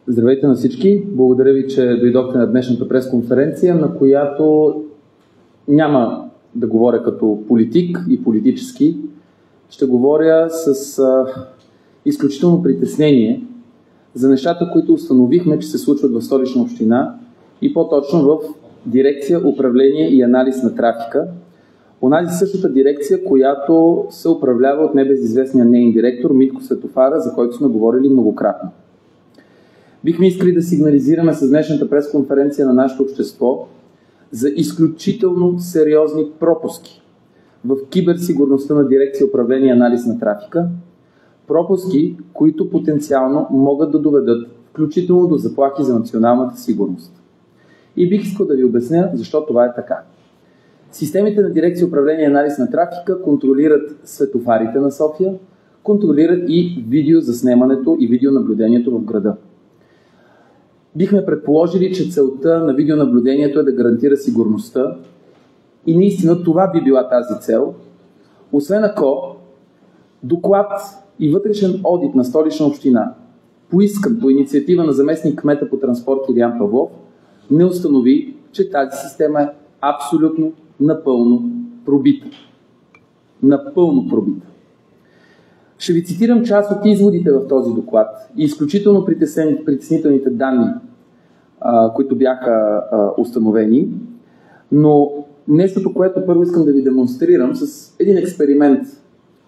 Здравейте на всички! Благодаря ви, че дойдохте на днешната пресконференция, на която няма да говоря като политик и политически. Ще говоря с изключително притеснение за нещата, които установихме, че се случват в Столична община и по-точно в дирекция управление и анализ на трафика. Онази същата дирекция, която се управлява от небезизвестния неин директор Митко Светофара, за който сме говорили многократно. Бихме искали да сигнализираме с днешната пресконференция на нашето общество за изключително сериозни пропуски в киберсигурността на дирекция управление и анализ на трафика, пропуски, които потенциално могат да доведат включително до заплахи за националната сигурност. И бих искал да ви обясня защо това е така. Системите на дирекция управление и анализ на трафика контролират светофарите на София, контролират и видеозаснемането и видеонаблюдението в града. Бихме предположили, че целта на видеонаблюдението е да гарантира сигурността и наистина това би била тази цел, освен ако доклад и вътрешен одит на Столична община, поискан по инициатива на заместник кмета по транспорт Илиян Павлов, не установи, че тази система е абсолютно напълно пробита. Напълно пробита. Ще ви цитирам част от изводите в този доклад и изключително притеснителните данни, които бяха установени, но нещото, което първо искам да ви демонстрирам с един експеримент,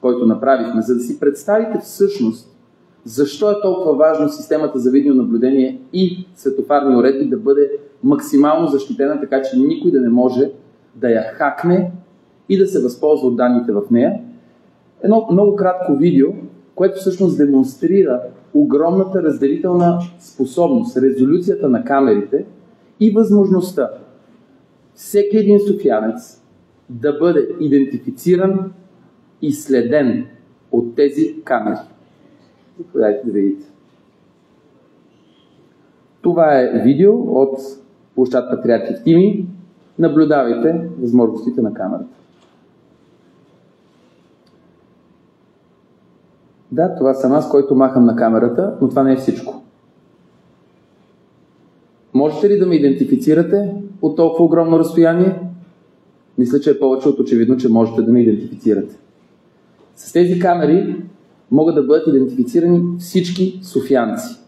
който направихме, за да си представите всъщност защо е толкова важно системата за видеонаблюдение и светофарни уредби да бъде максимално защитена, така че никой да не може да я хакне и да се възползва от данните в нея. Едно много кратко видео, което всъщност демонстрира огромната разделителна способност, резолюцията на камерите и възможността всеки един софиянец да бъде идентифициран и следен от тези камери. Заповядайте да видите. Това е видео от площад Патриарх Евтимий. Наблюдавайте възможностите на камерата. Да, това съм аз, който махам на камерата, но това не е всичко. Можете ли да ме идентифицирате от толкова огромно разстояние? Мисля, че е повече от очевидно, че можете да ме идентифицирате. С тези камери могат да бъдат идентифицирани всички софиянци.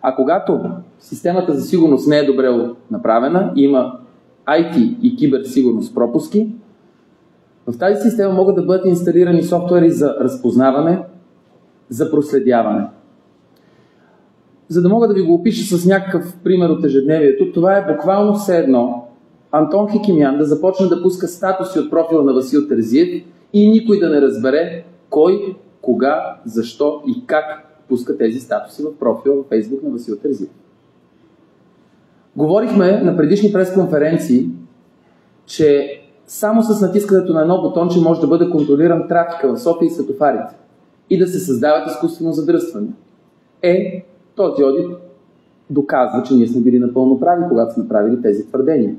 А когато системата за сигурност не е добре направена, има IT и киберсигурност пропуски, в тази система могат да бъдат инсталирани софтуери за разпознаване, за проследяване. За да мога да ви го опиша с някакъв пример от ежедневието, това е буквално все едно Антон Хикимян да започне да пуска статуси от профила на Васил Терзиев и никой да не разбере кой, кога, защо и как пуска тези статуси в профила в Facebook на Васил Терзиев. Говорихме на предишни пресконференции, че само с натискането на едно бутонче може да бъде контролиран трафика в София и светофарите и да се създават изкуствено задръстване. Този одит доказва, че ние сме били напълно прави, когато сме направили тези твърдения.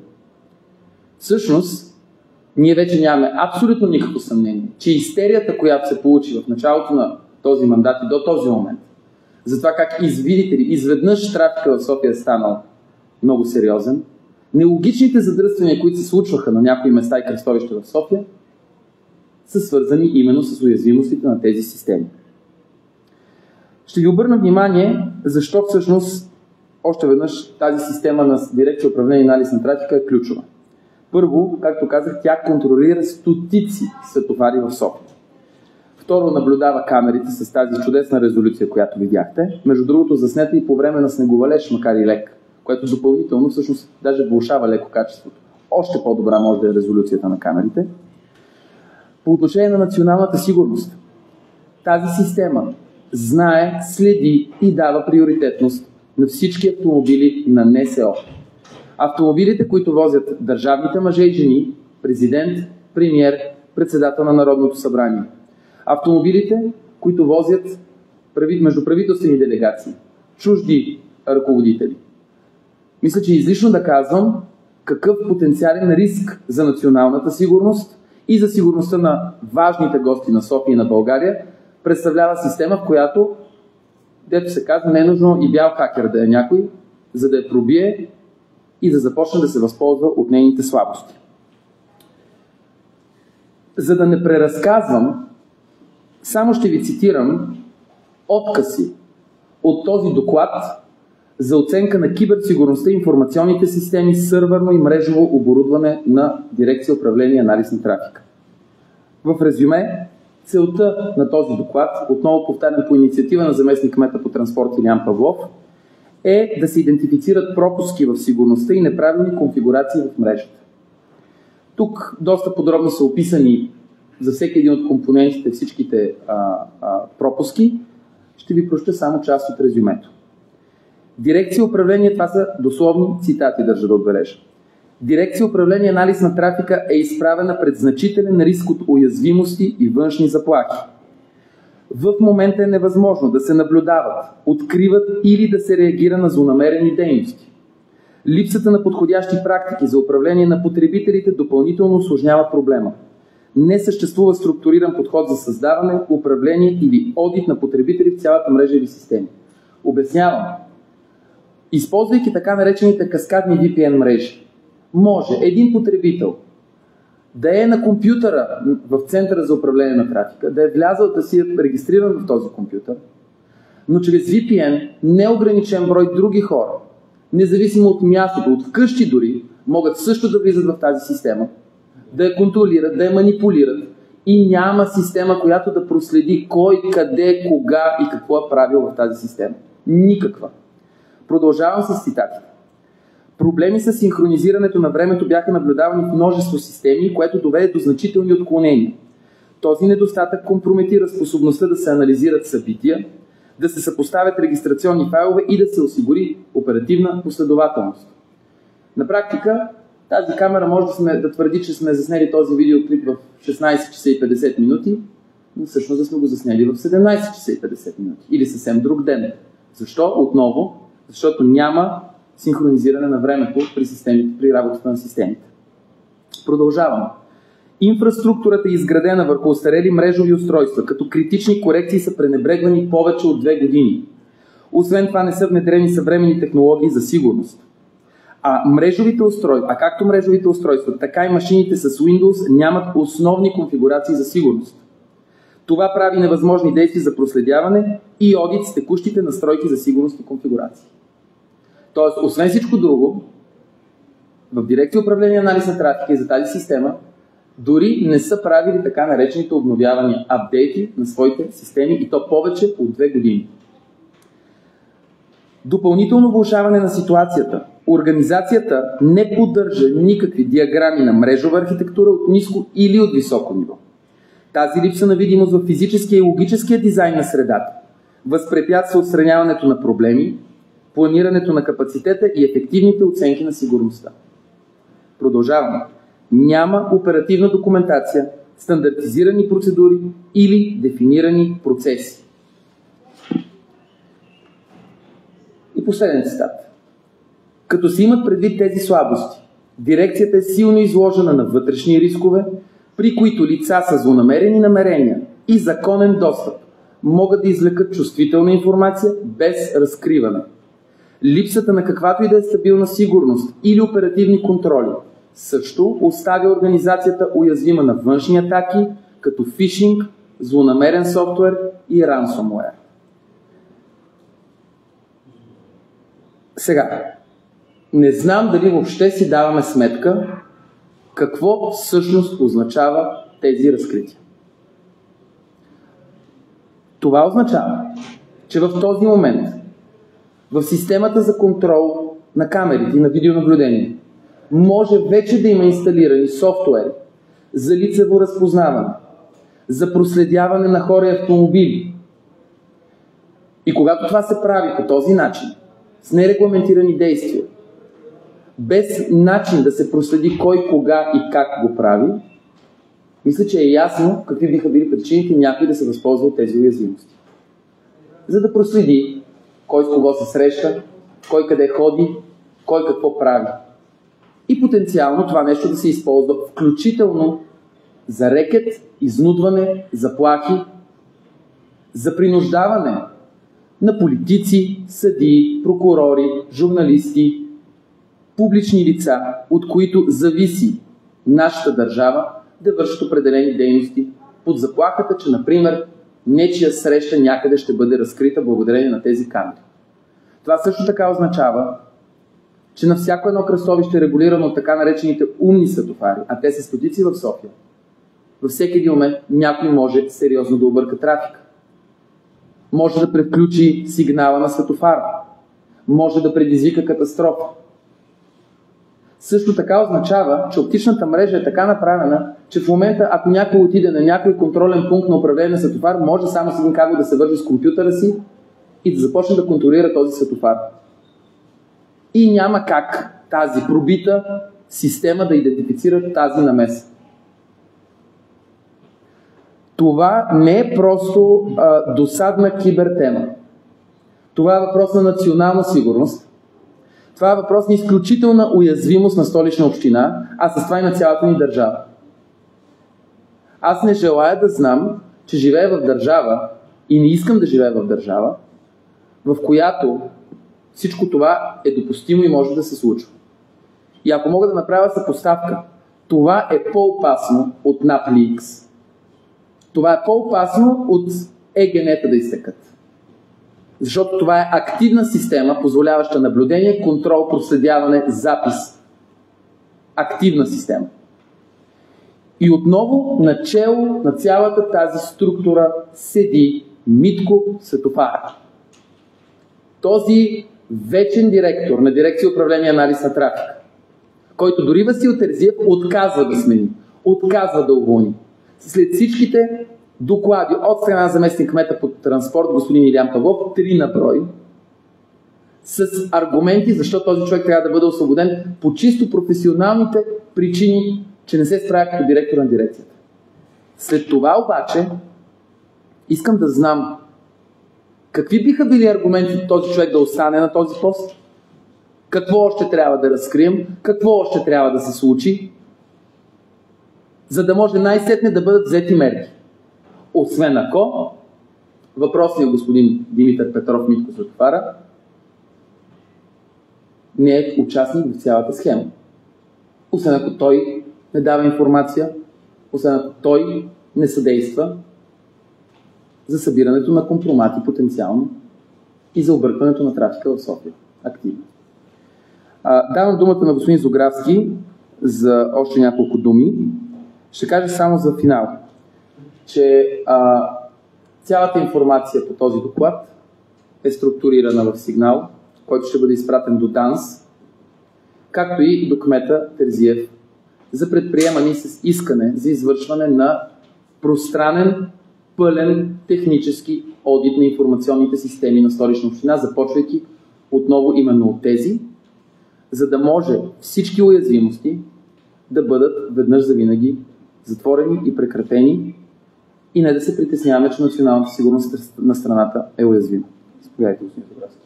Всъщност, ние вече нямаме абсолютно никакво съмнение, че истерията, която се получи в началото на този мандат и до този момент, за това как изведнъж трафика в София е станал много сериозен, нелогичните задръствания, които се случваха на някои места и кръстовища в София, са свързани именно с уязвимостите на тези системи. Ще ви обърна внимание, защо всъщност още веднъж тази система на дирекция управление и анализ на трафика е ключова. Първо, както казах, тя контролира стотици светофари в София. Второ, наблюдава камерите с тази чудесна резолюция, която видяхте. Между другото, заснета и по време на снеговалеж, макар и лек, което допълнително всъщност даже влошава леко качеството. Още по-добра може да е резолюцията на камерите. По отношение на националната сигурност, тази система знае, следи и дава приоритетност на всички автомобили на НСО. Автомобилите, които возят държавните мъже и жени, президент, премиер, председател на Народното събрание. Автомобилите, които возят междуправителствени делегации, чужди ръководители. Мисля, че е излишно да казвам какъв потенциален риск за националната сигурност и за сигурността на важните гости на София и на България представлява система, в която дето се казва, не е нужно и бял хакер да е някой, за да я пробие и да започне да се възползва от нейните слабости. За да не преразказвам, само ще ви цитирам откъси от този доклад за оценка на киберсигурността и информационните системи, сървърно и мрежово оборудване на Дирекция управление и анализ на трафика. В резюме, целта на този доклад, отново повтарям по инициатива на заместник-кмета по транспорт Илиян Павлов, е да се идентифицират пропуски в сигурността и неправилни конфигурации в мрежата. Тук доста подробно са описани за всеки един от компонентите всичките пропуски. Ще ви прочета само част от резюмето. Дирекция управление, това са дословни цитати, държа да отбележа. Дирекция управление анализ на трафика е изправена пред значителен риск от уязвимости и външни заплахи. В момента е невъзможно да се наблюдават, откриват или да се реагира на злонамерени дейности. Липсата на подходящи практики за управление на потребителите допълнително усложнява проблема. Не съществува структуриран подход за създаване, управление или одит на потребители в цялата мрежа или системи. Обяснявам. Използвайки така наречените каскадни VPN мрежи, може един потребител да е на компютъра в центъра за управление на трафика, да е влязъл да си е регистриран в този компютър, но чрез VPN неограничен брой други хора, независимо от мястото, от вкъщи дори, могат също да влизат в тази система, да я контролират, да я манипулират и няма система, която да проследи кой, къде, кога и какво е правил в тази система. Никаква. Продължавам с цитатите. Проблеми с синхронизирането на времето бяха наблюдавани в множество системи, което доведе до значителни отклонения. Този недостатък компрометира способността да се анализират събития, да се съпоставят регистрационни файлове и да се осигури оперативна последователност. На практика, тази камера може да твърди, че сме заснели този видеоклип в 16 часа и 50 минути, но всъщност да сме го заснели в 17 часа и 50 минути или съвсем друг ден. Защо? Отново, защото няма синхронизиране на времето при работата на системите. Продължавам. Инфраструктурата е изградена върху остарели мрежови устройства, като критични корекции са пренебрегвани повече от 2 години. Освен това не са внедрени съвременни технологии за сигурност. Както мрежовите устройства, така и машините с Windows нямат основни конфигурации за сигурност. Това прави невъзможни действия за проследяване и одит с текущите настройки за сигурност и конфигурации. Тоест, освен всичко друго, в Дирекция управление анализ на трафика и за тази система дори не са правили така наречените обновявания, апдейти на своите системи и то повече от 2 години. Допълнително влошаване на ситуацията. Организацията не поддържа никакви диаграми на мрежова архитектура от ниско или от високо ниво. Тази липса на видимост в физическия и логическия дизайн на средата възпрепятства отстраняването на проблеми, планирането на капацитета и ефективните оценки на сигурността. Продължаваме. Няма оперативна документация, стандартизирани процедури или дефинирани процеси. И последен цитат. Като се имат предвид тези слабости, дирекцията е силно изложена на вътрешни рискове, при които лица с злонамерени намерения и законен достъп могат да извлекат чувствителна информация без разкриване. Липсата на каквато и да е стабилна сигурност или оперативни контроли също оставя организацията уязвима на външни атаки, като фишинг, злонамерен софтуер и ransomware. Сега, не знам дали въобще си даваме сметка какво всъщност означава тези разкрития. Това означава, че в този момент в системата за контрол на камерите и на видеонаблюдение може вече да има инсталирани софтуери за лицево разпознаване, за проследяване на хора и автомобили. И когато това се прави по този начин, с нерегламентирани действия, без начин да се проследи кой, кога и как го прави, мисля, че е ясно какви биха били причините някой да се възползва от тези уязвимости. За да проследи кой с кого се среща, кой къде ходи, кой какво прави. И потенциално това нещо да се използва включително за рекет, изнудване, заплахи, за принуждаване на политици, съдии, прокурори, журналисти, публични лица, от които зависи нашата държава да вършат определени дейности под заплахата, че, например, нечия среща някъде ще бъде разкрита благодарение на тези камери. Това също така означава, че на всяко едно кръстовище, регулирано от така наречените умни светофари, а те са стотици в София, във всеки един момент някой може сериозно да обърка трафика. Може да превключи сигнала на светофара. Може да предизвика катастрофа. Също така означава, че оптичната мрежа е така направена, че в момента, ако някой отиде на някой контролен пункт на управление на светофар, може само с един кабел да се върже с компютъра си и да започне да контролира този светофар. И няма как тази пробита система да идентифицира тази намеса. Това не е просто досадна кибертема. Това е въпрос на национална сигурност. Това е въпрос на изключителна уязвимост на Столична община, а с това и на цялата ни държава. Аз не желая да знам, че живея в държава и не искам да живея в държава, в която всичко това е допустимо и може да се случва. И ако мога да направя съпоставка, това е по-опасно от NAPLeaks. Това е по-опасно от ЕГН-та да изтекат. Защото това е активна система, позволяваща наблюдение, контрол, проследяване, запис. Активна система. И отново начело на цялата тази структура седи Митко Светофара. Този вечен директор на дирекция управление и анализ на трафика, който дори Васил Терзиев отказва да смени, отказва да уволни. След всичките доклади от страна на заместник-кмета по транспорт господин Илиян Павлов, 3 на брой, с аргументи защо този човек трябва да бъде освободен по чисто професионалните причини, че не се справя като директор на дирекцията. След това обаче искам да знам какви биха били аргументи този човек да остане на този пост, какво още трябва да разкрием, какво още трябва да се случи, за да може най-сетне да бъдат взети мерки. Освен ако въпросният господин Димитър Петров Митко Светофара не е участник в цялата схема. Освен ако той не дава информация, освен ако той не съдейства за събирането на компромати потенциално и за объркването на трафика в София. Активно. Давам думата на господин Зографски за още няколко думи. Ще кажа само за финал, че цялата информация по този доклад е структурирана в сигнал, който ще бъде изпратен до ДАНС, както и до кмета Терзиев за предприемане с искане за извършване на пространен, пълен технически одит на информационните системи на Столична община, започвайки отново именно от тези, за да може всички уязвимости да бъдат веднъж завинаги затворени и прекратени и не да се притесняваме, че националната сигурност на страната е уязвима. Заповядайте, господин Зографски.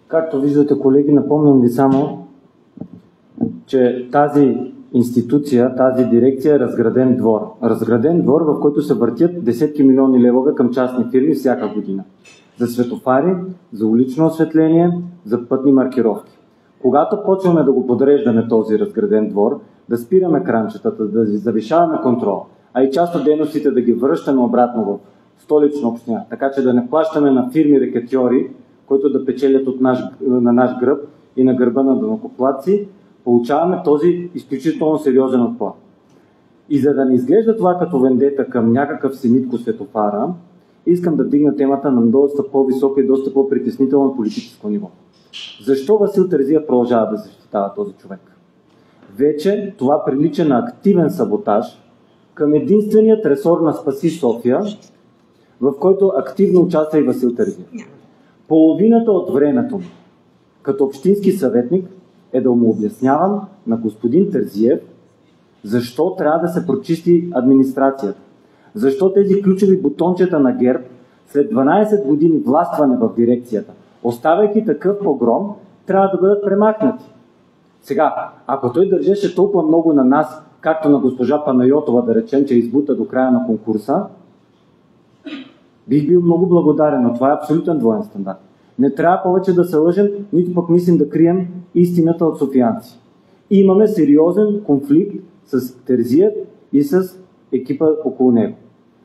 Както виждате, колеги, напомням ви само, че тази институция, тази дирекция е разграден двор. Разграден двор, в който се въртят десетки милиони левове към частни фирми всяка година. За светофари, за улично осветление, за пътни маркировки. Когато почваме да го подреждаме този разграден двор, да спираме кранчетата, да завишаваме контрол, а и част от дейностите да ги връщаме обратно в Столична община, така че да не плащаме на фирми рекетьори, които да печелят на наш гръб и на гърба на данъкоплатци, получаваме този изключително сериозен отпор. И за да не изглежда това като вендета към някакъв си Митко Светофара, искам да дигна темата на доста по-високо и доста по-притеснително политическо ниво. Защо Васил Терзиев продължава да защитава този човек? Вече това прилича на активен саботаж към единственият ресор на Спаси София, в който активно участва и Васил Терзиев. Половината от времето ми като общински съветник е да му обяснявам на господин Терзиев защо трябва да се прочисти администрацията. Защо тези ключови бутончета на ГЕРБ след 12 години властване в дирекцията, оставяйки такъв погром, трябва да бъдат премахнати. Сега, ако той държеше толкова много на нас, както на госпожа Панайотова, да речем, че избута до края на конкурса, Бих бил много благодарен, но това е абсолютен двоен стандарт. Не трябва повече да се лъжем, нито пък мислим да крием истината от софиянци. Имаме сериозен конфликт с Терзиев и с екипа около него.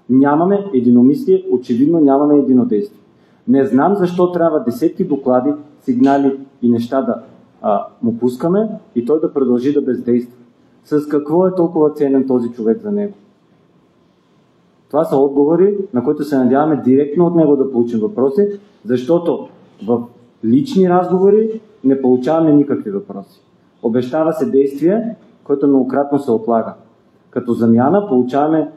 Нямаме единомислие, очевидно нямаме единодействие. Не знам защо трябва десетки доклади, сигнали и неща да му пускаме и той да продължи да бездейства. С какво е толкова ценен този човек за него? Това са отговори, на които се надяваме директно от него да получим въпроси, защото в лични разговори не получаваме никакви въпроси. Обещава се действие, което многократно се отлага. Като замяна получаваме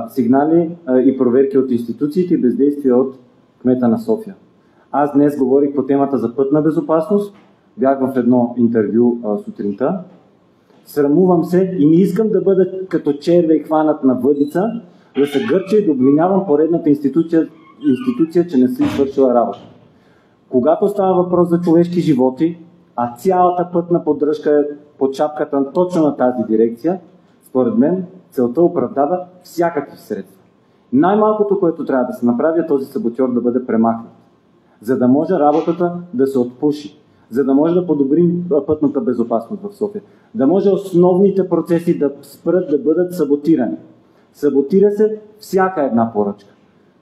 сигнали и проверки от институциите и бездействие от кмета на София. Аз днес говорих по темата за пътна безопасност, бях в едно интервю сутринта. Срамувам се и не искам да бъда като червей хванат на въдица, да се гърча и да обвинявам поредната институция, че не си свършила работа. Когато става въпрос за човешки животи, а цялата пътна поддръжка е под шапката точно на тази дирекция, според мен целта оправдава всякакви средства. Най-малкото, което трябва да се направи, е този саботьор да бъде премахнат, за да може работата да се отпуши, за да може да подобрим пътната безопасност в София, да може основните процеси да спрат да бъдат саботирани. Саботира се всяка една поръчка.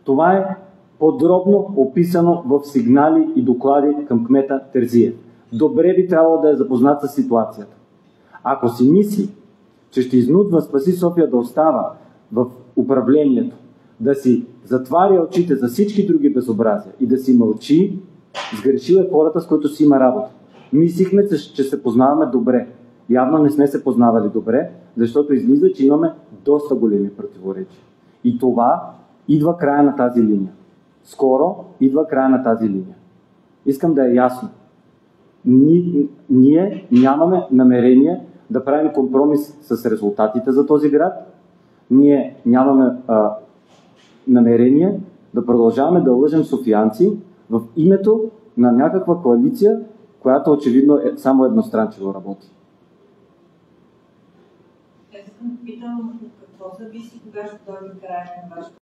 Това е подробно описано в сигнали и доклади към кмета Терзиев. Добре би трябвало да е запознат с ситуацията. Ако си мисли, че ще изнудва Спаси София да остава в управлението, да си затваря очите за всички други безобразия и да си мълчи, сгрешил е хората, с които си има работа. Мислихме, че се познаваме добре. Явно не сме се познавали добре, защото излиза, че имаме доста големи противоречия. И това идва края на тази линия. Скоро идва края на тази линия. Искам да е ясно. Ние нямаме намерение да правим компромис с резултатите за този град. Ние нямаме намерение да продължаваме да лъжем софиянци в името на някаква коалиция, която очевидно е само едностранчиво работи. Искам да питам какво зависи, кога ще дойде края на вашето